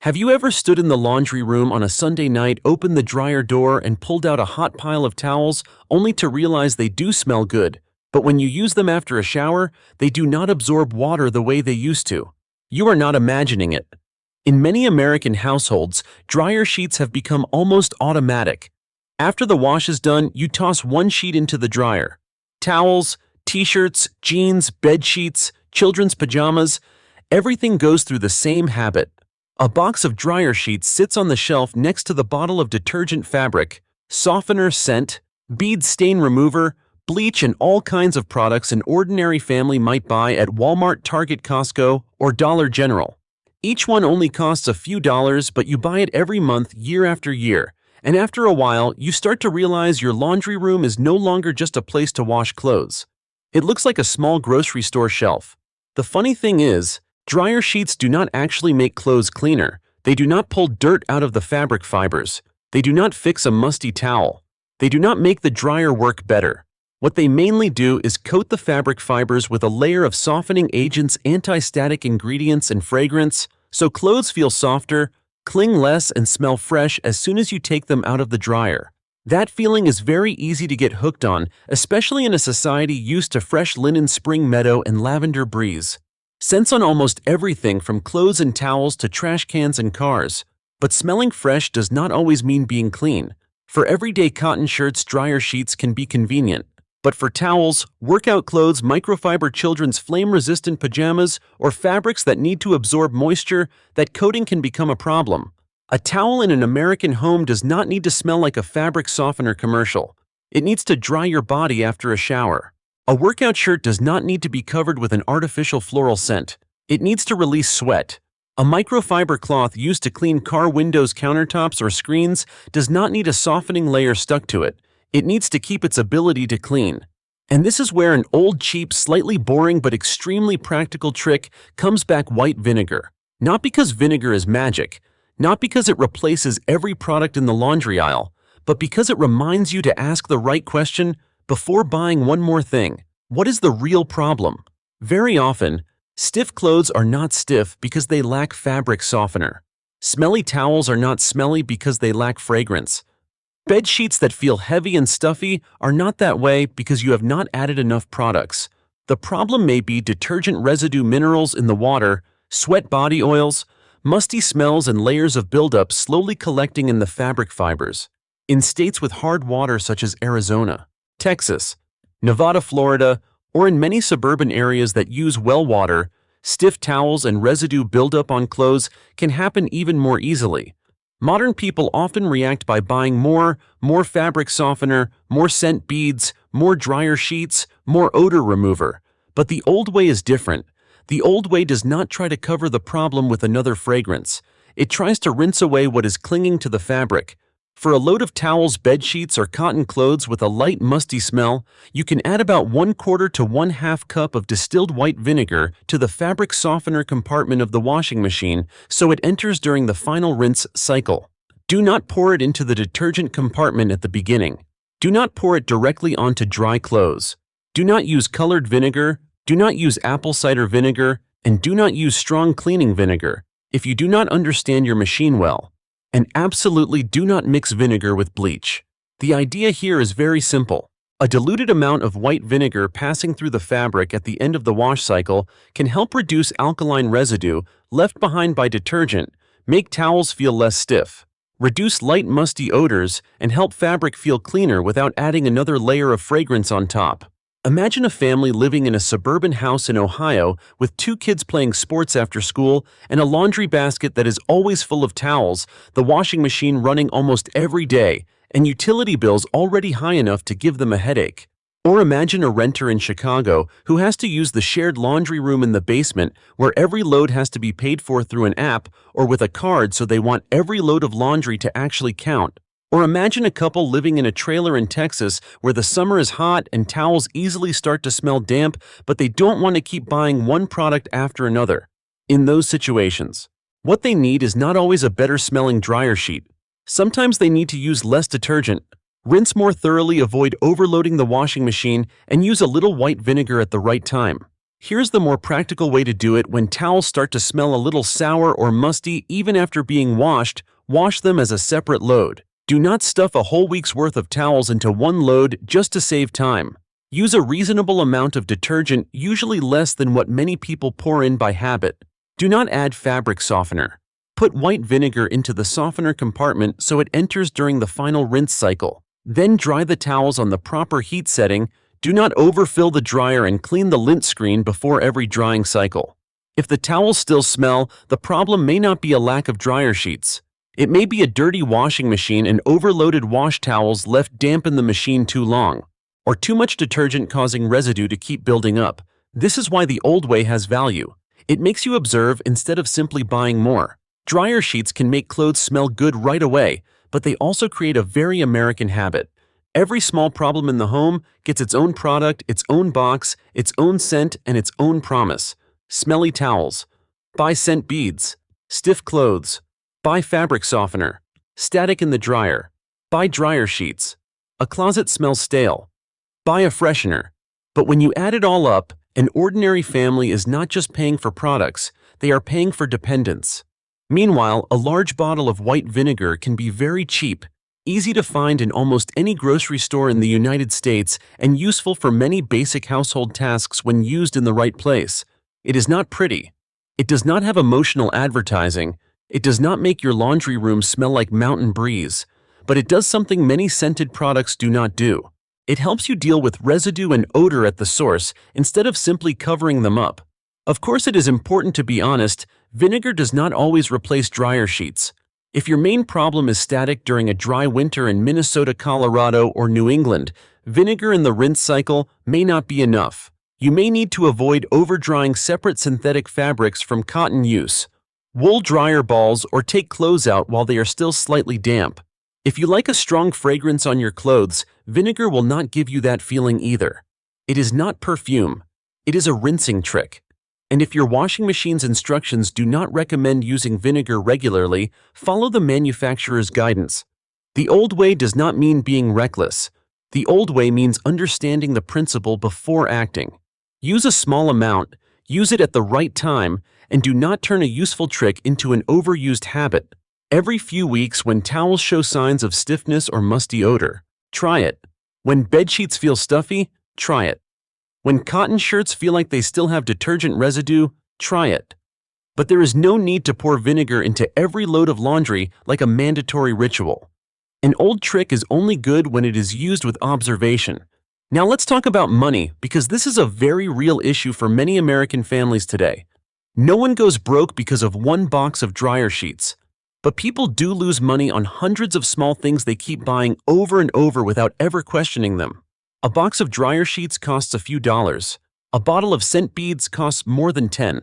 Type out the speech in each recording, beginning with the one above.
Have you ever stood in the laundry room on a Sunday night, opened the dryer door, and pulled out a hot pile of towels, only to realize they do smell good, but when you use them after a shower, they do not absorb water the way they used to? You are not imagining it. In many American households, dryer sheets have become almost automatic. After the wash is done, you toss one sheet into the dryer. Towels, t-shirts, jeans, bed sheets, children's pajamas, everything goes through the same habit. A box of dryer sheets sits on the shelf next to the bottle of detergent, fabric, softener, scent, bead stain remover, bleach, and all kinds of products an ordinary family might buy at Walmart, Target, Costco, or Dollar General. Each one only costs a few dollars, but you buy it every month, year after year, and after a while, you start to realize your laundry room is no longer just a place to wash clothes. It looks like a small grocery store shelf. The funny thing is, dryer sheets do not actually make clothes cleaner. They do not pull dirt out of the fabric fibers. They do not fix a musty towel. They do not make the dryer work better. What they mainly do is coat the fabric fibers with a layer of softening agents, anti-static ingredients, and fragrance, so clothes feel softer, cling less, and smell fresh as soon as you take them out of the dryer. That feeling is very easy to get hooked on, especially in a society used to fresh linen, spring meadow, and lavender breeze. Scents on almost everything from clothes and towels to trash cans and cars. But smelling fresh does not always mean being clean. For everyday cotton shirts, dryer sheets can be convenient. But for towels, workout clothes, microfiber children's flame-resistant pajamas, or fabrics that need to absorb moisture, that coating can become a problem. A towel in an American home does not need to smell like a fabric softener commercial. It needs to dry your body after a shower. A workout shirt does not need to be covered with an artificial floral scent. It needs to release sweat. A microfiber cloth used to clean car windows, countertops, or screens does not need a softening layer stuck to it. It needs to keep its ability to clean. And this is where an old, cheap, slightly boring but extremely practical trick comes back: white vinegar. Not because vinegar is magic, not because it replaces every product in the laundry aisle, but because it reminds you to ask the right question before buying one more thing. What is the real problem? Very often, stiff clothes are not stiff because they lack fabric softener. Smelly towels are not smelly because they lack fragrance. Bed sheets that feel heavy and stuffy are not that way because you have not added enough products. The problem may be detergent residue, minerals in the water, sweat body oils, musty smells, and layers of buildup slowly collecting in the fabric fibers. In states with hard water such as Arizona, Texas, Nevada, Florida, or in many suburban areas that use well water, stiff towels and residue buildup on clothes can happen even more easily. Modern people often react by buying more fabric softener, more scent beads, more dryer sheets, more odor remover. But the old way is different. The old way does not try to cover the problem with another fragrance. It tries to rinse away what is clinging to the fabric. For a load of towels, bed sheets, or cotton clothes with a light musty smell, you can add about 1/4 to 1/2 cup of distilled white vinegar to the fabric softener compartment of the washing machine so it enters during the final rinse cycle. Do not pour it into the detergent compartment at the beginning. Do not pour it directly onto dry clothes. Do not use colored vinegar, do not use apple cider vinegar, and do not use strong cleaning vinegar if you do not understand your machine well. And absolutely do not mix vinegar with bleach. The idea here is very simple. A diluted amount of white vinegar passing through the fabric at the end of the wash cycle can help reduce alkaline residue left behind by detergent, make towels feel less stiff, reduce light musty odors, and help fabric feel cleaner without adding another layer of fragrance on top. Imagine a family living in a suburban house in Ohio with 2 kids playing sports after school and a laundry basket that is always full of towels, the washing machine running almost every day, and utility bills already high enough to give them a headache. Or imagine a renter in Chicago who has to use the shared laundry room in the basement where every load has to be paid for through an app or with a card, so they want every load of laundry to actually count. Or imagine a couple living in a trailer in Texas where the summer is hot and towels easily start to smell damp, but they don't want to keep buying one product after another. In those situations, what they need is not always a better smelling dryer sheet. Sometimes they need to use less detergent, rinse more thoroughly, avoid overloading the washing machine, and use a little white vinegar at the right time. Here's the more practical way to do it when towels start to smell a little sour or musty even after being washed. Wash them as a separate load. Do not stuff a whole week's worth of towels into one load just to save time. Use a reasonable amount of detergent, usually less than what many people pour in by habit. Do not add fabric softener. Put white vinegar into the softener compartment so it enters during the final rinse cycle. Then dry the towels on the proper heat setting. Do not overfill the dryer and clean the lint screen before every drying cycle. If the towels still smell, the problem may not be a lack of dryer sheets. It may be a dirty washing machine and overloaded wash towels left damp in the machine too long, or too much detergent causing residue to keep building up. This is why the old way has value. It makes you observe instead of simply buying more. Dryer sheets can make clothes smell good right away, but they also create a very American habit. Every small problem in the home gets its own product, its own box, its own scent, and its own promise. Smelly towels. Buy scent beads. Stiff clothes. Buy fabric softener. Static in the dryer. Buy dryer sheets. A closet smells stale. Buy a freshener. But when you add it all up, an ordinary family is not just paying for products, they are paying for dependence. Meanwhile, a large bottle of white vinegar can be very cheap, easy to find in almost any grocery store in the United States, and useful for many basic household tasks when used in the right place. It is not pretty. It does not have emotional advertising. It does not make your laundry room smell like mountain breeze. But it does something many scented products do not do. It helps you deal with residue and odor at the source instead of simply covering them up. Of course, it is important to be honest, vinegar does not always replace dryer sheets. If your main problem is static during a dry winter in Minnesota, Colorado, or New England, vinegar in the rinse cycle may not be enough. You may need to avoid over-drying separate synthetic fabrics from cotton use. Wool dryer balls or take clothes out while they are still slightly damp. If you like a strong fragrance on your clothes, vinegar will not give you that feeling either. It is not perfume. It is a rinsing trick. And if your washing machine's instructions do not recommend using vinegar regularly, follow the manufacturer's guidance. The old way does not mean being reckless. The old way means understanding the principle before acting. Use a small amount, use it at the right time, and do not turn a useful trick into an overused habit. Every few weeks, when towels show signs of stiffness or musty odor, try it. When bedsheets feel stuffy, try it. When cotton shirts feel like they still have detergent residue, try it. But there is no need to pour vinegar into every load of laundry like a mandatory ritual. An old trick is only good when it is used with observation. Now let's talk about money, because this is a very real issue for many American families today. No one goes broke because of one box of dryer sheets. But people do lose money on hundreds of small things they keep buying over and over without ever questioning them. A box of dryer sheets costs a few dollars. A bottle of scent beads costs more than 10.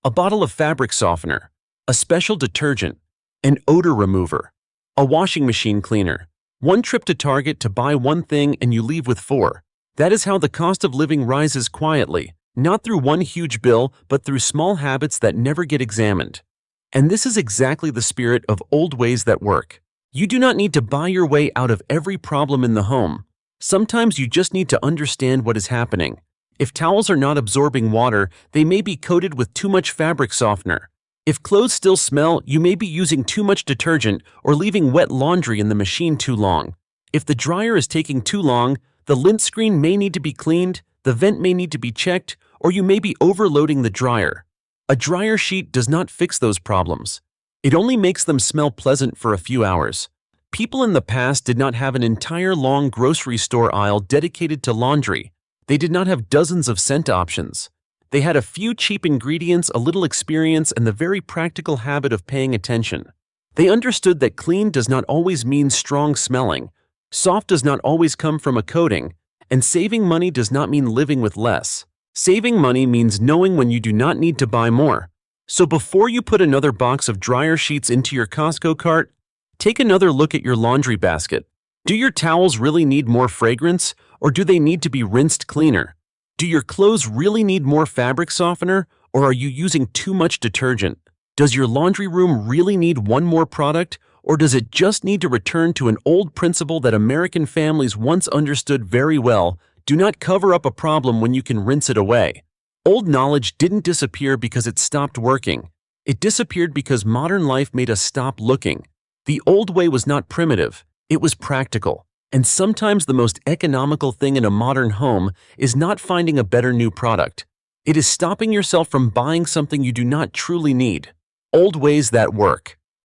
A bottle of fabric softener. A special detergent. An odor remover. A washing machine cleaner. One trip to Target to buy one thing and you leave with 4. That is how the cost of living rises quietly, not through one huge bill, but through small habits that never get examined. And this is exactly the spirit of old ways that work. You do not need to buy your way out of every problem in the home. Sometimes you just need to understand what is happening. If towels are not absorbing water, they may be coated with too much fabric softener. If clothes still smell, you may be using too much detergent or leaving wet laundry in the machine too long. If the dryer is taking too long, the lint screen may need to be cleaned, the vent may need to be checked, or you may be overloading the dryer. A dryer sheet does not fix those problems. It only makes them smell pleasant for a few hours. People in the past did not have an entire long grocery store aisle dedicated to laundry. They did not have dozens of scent options. They had a few cheap ingredients, a little experience, and the very practical habit of paying attention. They understood that clean does not always mean strong smelling, soft does not always come from a coating, and saving money does not mean living with less. Saving money means knowing when you do not need to buy more. So before you put another box of dryer sheets into your Costco cart, take another look at your laundry basket. Do your towels really need more fragrance, or do they need to be rinsed cleaner? Do your clothes really need more fabric softener, or are you using too much detergent? Does your laundry room really need one more product, or does it just need to return to an old principle that American families once understood very well? Do not cover up a problem when you can rinse it away. Old knowledge didn't disappear because it stopped working. It disappeared because modern life made us stop looking. The old way was not primitive, it was practical. And sometimes the most economical thing in a modern home is not finding a better new product. It is stopping yourself from buying something you do not truly need. Old ways that work.